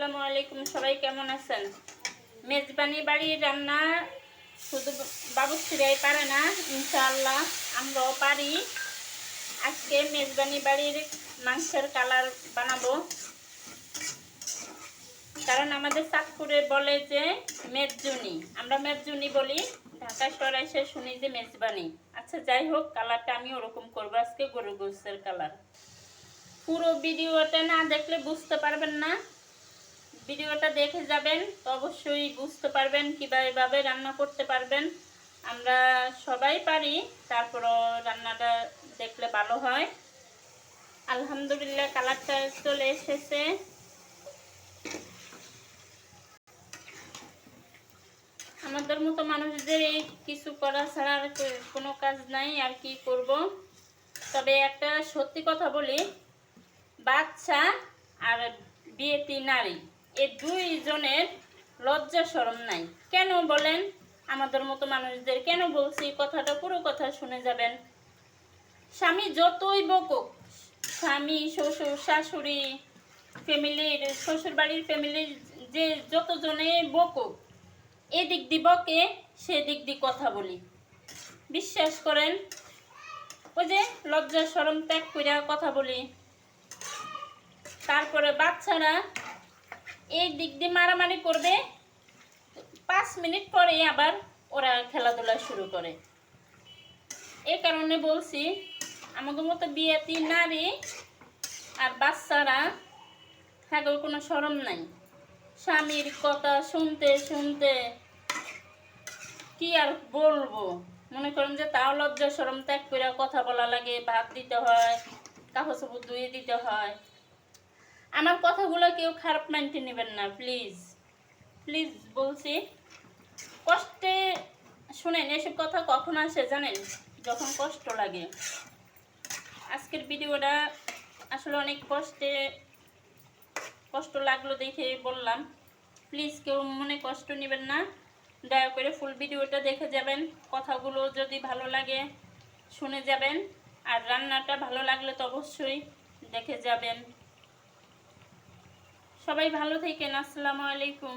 আসসালামু আলাইকুম। সবাই কেমন আছেন? মেজবানি বাড়ির রান্না শুধু বাবুর্চিরাই পারে না, ইনশাআল্লাহ আমরাও পারি। আজকে মেজবানি বাড়ির মাংসের কালার বানাবো, কারণ আমাদের চাঁদপুরে বলে যে মেজজুনি, আমরা মেজজুনি বলি। ঢাকা শহরে এসে শুনি যে মেজবানি। আচ্ছা যাই হোক, কালারটা আমি ওরকম করবো আজকে, গরুর গোশতের কালার। পুরো ভিডিওটা না দেখলে বুঝতে পারবেন না, ভিডিওটা দেখে যাবেন তো অবশ্যই বুঝতে পারবেন কীভাবে রান্না করতে পারবেন। আমরা সবাই পারি, তারপরও রান্নাটা দেখলে ভালো হয়। আলহামদুলিল্লাহ কালারটা চলে এসেছে। আমাদের মতো মানুষদের এই কিছু করা ছাড়া আর কোনো কাজ নাই, আর কি করব। তবে একটা সত্যি কথা বলি, বাচ্চা আর বিয়েতি নারী এই দুইজনের লজ্জা শরম নাই। কেন বলেন? আমাদের মতো মানুষদের কেন বলছি কথাটা, পুরো কথা শুনে যাবেন। স্বামী যতই বকুক, স্বামী শ্বশুর শাশুড়ি ফ্যামিলির, শ্বশুর বাড়ির ফ্যামিলির যে যতজনে বকুক, এদিক দি বকে সেদিক দি কথা বলি। বিশ্বাস করেন, ওই যে লজ্জা শরম ত্যাগ করে কথা বলি। তারপরে বাচ্চারা এই দিক দিয়ে মারামারি করবে, 5 মিনিট পরে আবার ওরা খেলাধুলা শুরু করে। এই কারণে বলছি, আমাদের মতো বিয়েতি নারী আর বাচ্চারা থাকলে কোনো শরম নাই। স্বামীর কথা শুনতে শুনতে কি আর বলবো, মনে করেন যে তাও লজ্জা শরম ত্যাগ করে কথা বলা লাগে, ভাত দিতে হয়, কাপড় চোপড় ধুয়ে দিতে হয়। আমার কথাগুলো কেউ খারাপ মাইন্ডে নেবেন না, প্লিজ প্লিজ বলছি। কষ্টে শুনেন, এসব কথা কখন আসে জানেন? যখন কষ্ট লাগে। আজকের ভিডিওটা আসলে অনেক কষ্ট লাগলো দেখে বললাম। প্লিজ কেউ মনে কষ্ট নেবেন না, দয়া করে ফুল ভিডিওটা দেখে যাবেন। কথাগুলো যদি ভালো লাগে শুনে যাবেন, আর রান্নাটা ভালো লাগলে তো অবশ্যই দেখে যাবেন। সবাই ভালো থাকেন। আসসালামু আলাইকুম।